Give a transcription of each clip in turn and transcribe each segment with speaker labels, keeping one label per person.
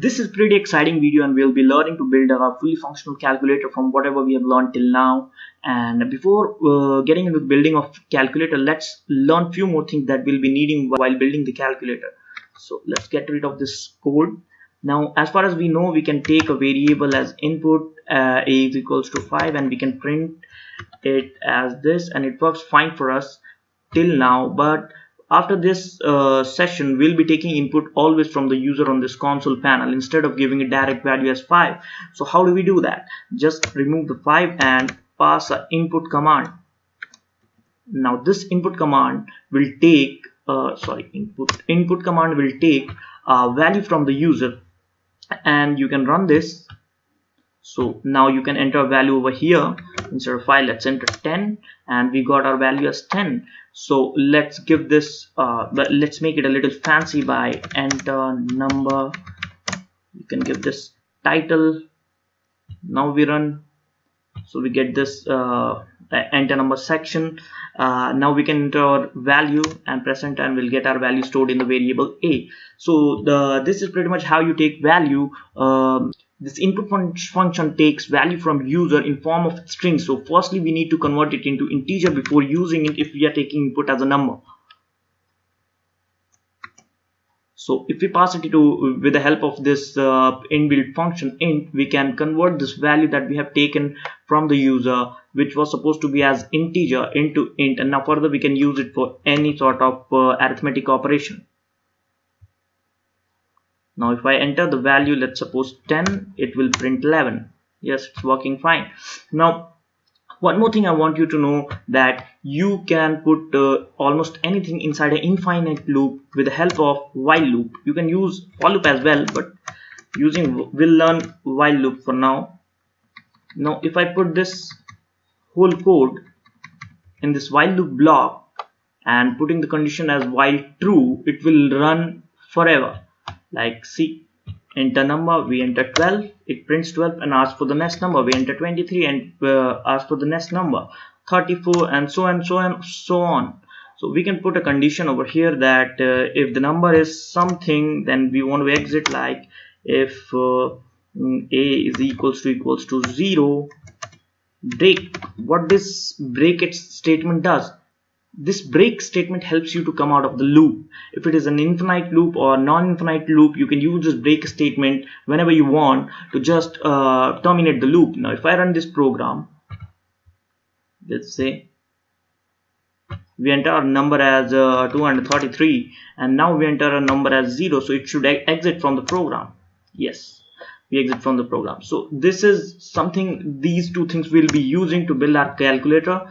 Speaker 1: This is pretty exciting video, and we'll be learning to build a fully functional calculator from whatever we have learned till now. And before getting into the building of calculator, let's learn few more things that we'll be needing while building the calculator. So let's get rid of this code. Now, as far as we know, we can take a variable as input, a is equals to 5, and we can print it as this, and it works fine for us till now. But after this session, we'll be taking input always from the user on this console panel instead of giving a direct value as 5. So how do we do that? Just remove the 5 and pass an input command. Now this input command will take input command will take a value from the user, and you can run this. So now you can enter a value over here. Instead of 5, let's enter 10, and we got our value as 10. So let's give this let's make it a little fancy by enter number. You can give this title. Now we run, so we get this enter number section. Now we can enter our value and press enter, and we'll get our value stored in the variable a. So this is pretty much how you take value. This input function takes value from user in form of string. So firstly, we need to convert it into integer before using it if we are taking input as a number. So if we pass it with the help of this inbuilt function int, we can convert this value that we have taken from the user, which was supposed to be as integer, into int, and now further we can use it for any sort of arithmetic operation. Now if I enter the value, let's suppose 10, it will print 11. Yes, it's working fine. Now one more thing I want you to know, that you can put almost anything inside an infinite loop with the help of while loop. You can use for loop as well, but we'll learn while loop for now. Now if I put this whole code in this while loop block and putting the condition as while true, it will run forever. Like, see, enter number, we enter 12, it prints 12 and asks for the next number. We enter 23 and asks for the next number, 34, and so on. So we can put a condition over here that if the number is something, then we want to exit, like if a is equals to 0, break. What this break statement does, this break statement helps you to come out of the loop. If it is an infinite loop or non-infinite loop, you can use this break statement whenever you want to just terminate the loop. Now if I run this program, let's say we enter our number as 233, and now we enter a number as 0, so it should exit from the program. Yes, we exit from the program. So this is something, these two things we'll be using to build our calculator.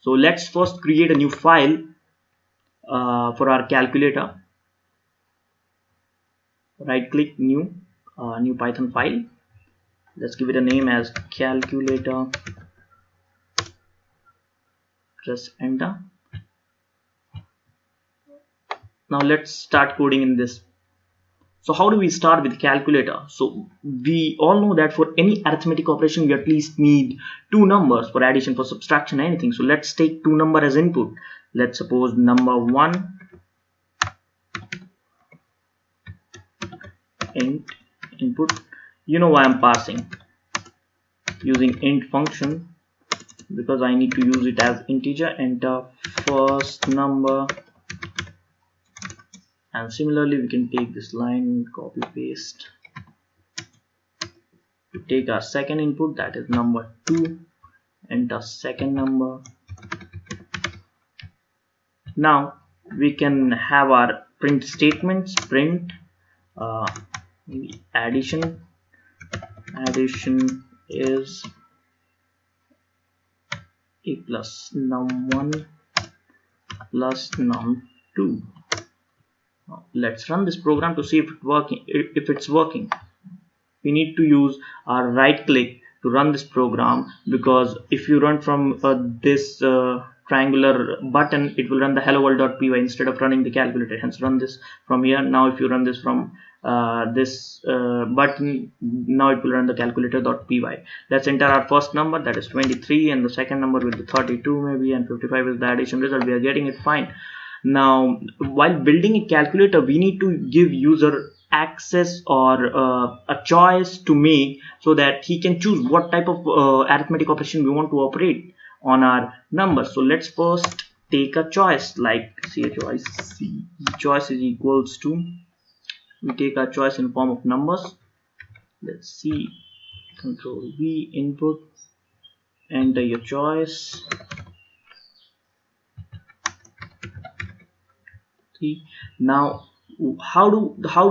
Speaker 1: So let's first create a new file for our calculator. Right click, new Python file. Let's give it a name as calculator. Press enter. Now let's start coding in this. So how do we start with calculator? So we all know that for any arithmetic operation, we at least need two numbers for addition, for subtraction, anything. So let's take two numbers as input. Let's suppose number 1 int input. You know why I'm passing using int function, because I need to use it as integer. Enter first number. And similarly, we can take this line, copy paste to take our second input, that is number 2. Enter second number. Now we can have our print statements. Print addition is a plus num1 plus num2. Let's run this program to see if it's working. We need to use our right click to run this program, because if you run from this triangular button, it will run the hello-world.py instead of running the calculator. Hence run this from here. Now if you run this from this button, now it will run the calculator.py. Let's enter our first number, that is 23, and the second number will be 32 maybe, and 55 is the addition result. We are getting it fine. Now while building a calculator, we need to give user access or a choice to make, so that he can choose what type of arithmetic operation we want to operate on our number. So let's first take a choice, like say a choice C. Choice is equals to, we take our choice in form of numbers. Let's see, Control V, input, enter your choice. See, now how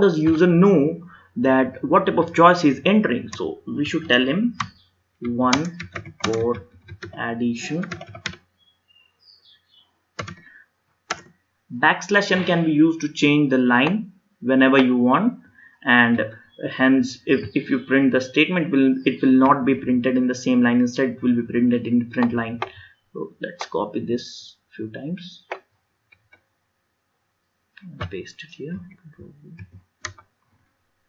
Speaker 1: does user know that what type of choice he is entering? So we should tell him 1 for addition. \n can be used to change the line whenever you want, and hence if you print the statement, it will not be printed in the same line, instead it will be printed in different line. So let's copy this few times and paste it here.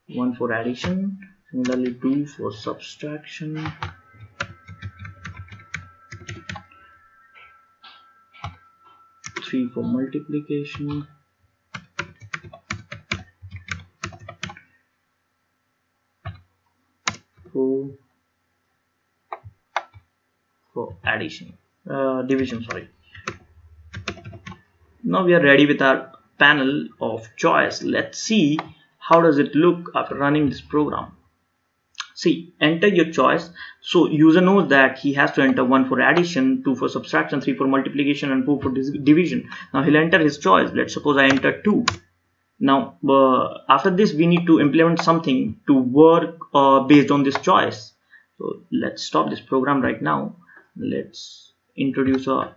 Speaker 1: 1 for addition, similarly 2 for subtraction, 3 for multiplication, 4 for division, sorry. Now we are ready with our panel of choice. Let's see how does it look after running this program. See, enter your choice. So user knows that he has to enter 1 for addition, 2 for subtraction, 3 for multiplication, and 4 for division. Now he'll enter his choice. Let's suppose I enter 2. Now after this we need to implement something to work based on this choice. So let's stop this program right now. Let's introduce a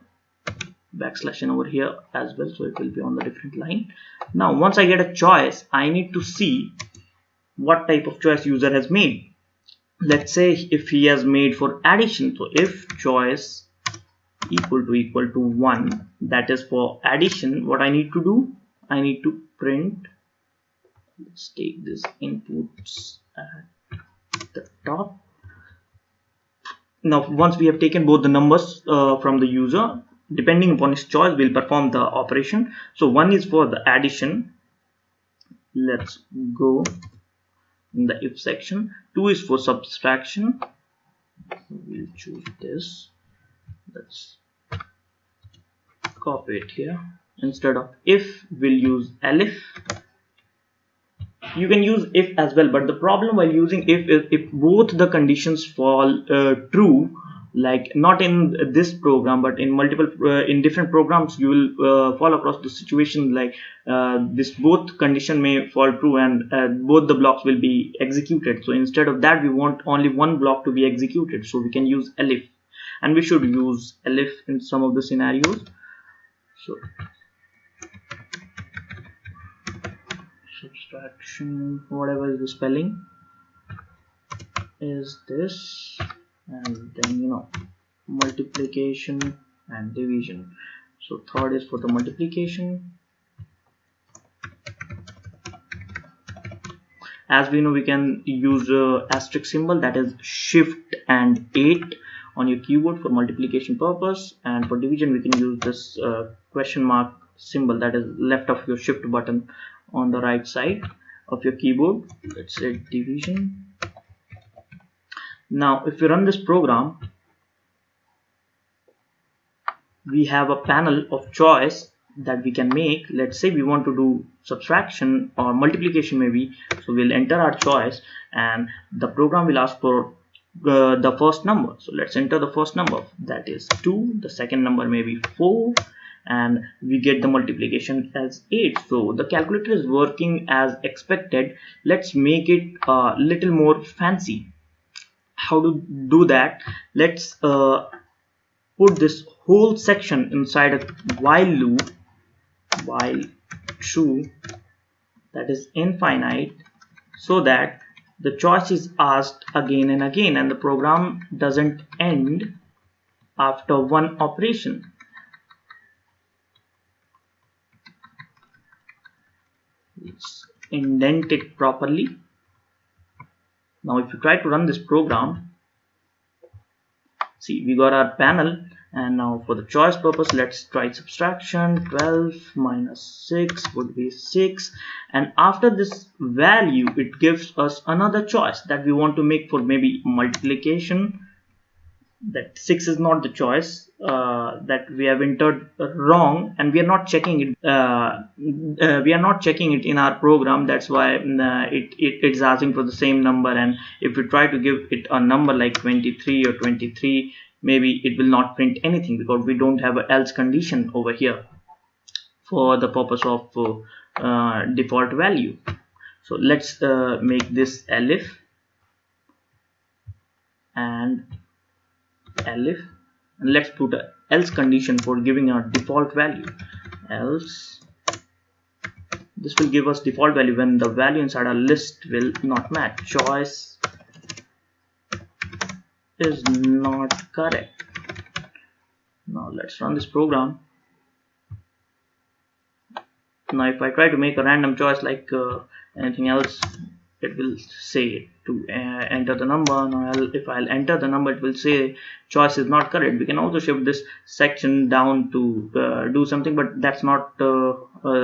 Speaker 1: \n over here as well, so it will be on the different line. Now once I get a choice, I need to see what type of choice user has made. Let's say if he has made for addition, so if choice equal to 1, that is for addition, what I need to do, I need to print, let's take this inputs at the top. Now once we have taken both the numbers from the user, depending upon his choice, we'll perform the operation. So 1 is for the addition, let's go in the if section. 2 is for subtraction, we'll choose this. Let's copy it here. Instead of if, we'll use elif. You can use if as well, but the problem while using if is if both the conditions fall true, like not in this program but in multiple in different programs, you will fall across the situation like this both condition may fall true and both the blocks will be executed. So instead of that, we want only one block to be executed, so we can use elif, and we should use elif in some of the scenarios. So subtraction, whatever is the spelling is this, and then multiplication and division. So third is for the multiplication. As we know, we can use asterisk symbol, that is shift and 8 on your keyboard for multiplication purpose, and for division we can use this question mark symbol, that is left of your shift button on the right side of your keyboard. Let's say division. Now if you run this program, we have a panel of choice that we can make. Let's say we want to do subtraction or multiplication maybe, so we'll enter our choice and the program will ask for the first number. So let's enter the first number, that is 2. The second number may be 4, and we get the multiplication as 8. So the calculator is working as expected. Let's make it a little more fancy. How to do that? Let's put this whole section inside a while loop, while true, that is infinite, so that the choice is asked again and again and the program doesn't end after one operation. Let's indent it properly. Now if you try to run this program, see, we got our panel And now for the choice purpose, let's try subtraction. 12 minus 6 would be 6, and after this value it gives us another choice that we want to make for maybe multiplication. That 6 is not the choice that we have entered wrong, and we are not checking it. We are not checking it in our program. That's why it's asking for the same number. And if we try to give it a number like 23 or 23, maybe it will not print anything because we don't have an else condition over here for the purpose of default value. So let's make this elif and elif, and let's put a else condition for giving a default value. Else, this will give us default value when the value inside our list will not match. Choice is not correct. Now let's run this program. Now if I try to make a random choice like anything else, it will say to enter the number. Now if I'll enter the number, it will say choice is not correct. We can also shift this section down to do something, but that's not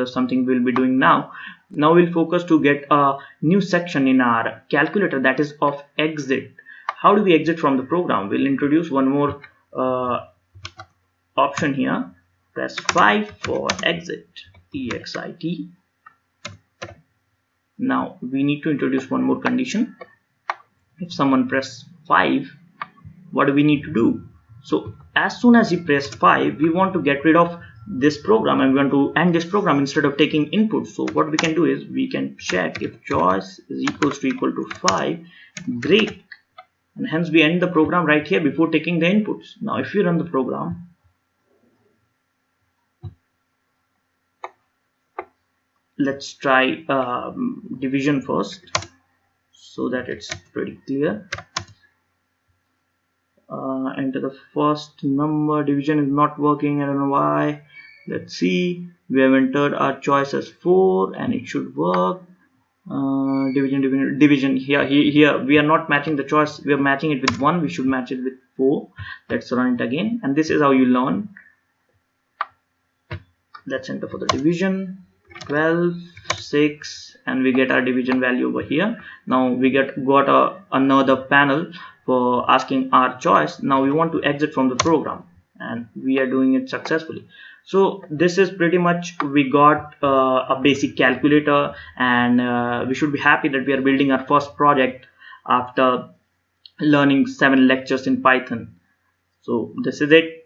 Speaker 1: something we'll be doing now. Now we'll focus to get a new section in our calculator, that is of exit. How do we exit from the program? We'll introduce one more option here. Press 5 for exit, EXIT. Now we need to introduce one more condition. If someone press 5, what do we need to do? So as soon as you press 5, we want to get rid of this program and we want to end this program instead of taking input. So what we can do is we can check if choice is equal to 5, great, and hence we end the program right here before taking the inputs. Now if you run the program, let's try division first so that it's pretty clear. Enter the first number. Division is not working, I don't know why. Let's see, we have entered our choice as 4 and it should work. Division here we are not matching the choice, we are matching it with 1, we should match it with 4. Let's run it again, and this is how you learn. Let's enter for the division. 12, 6, and we get our division value over here. Now we got another panel for asking our choice. Now we want to exit from the program, and we are doing it successfully. So this is pretty much, we got a basic calculator, and we should be happy that we are building our first project after learning 7 lectures in Python. So this is it.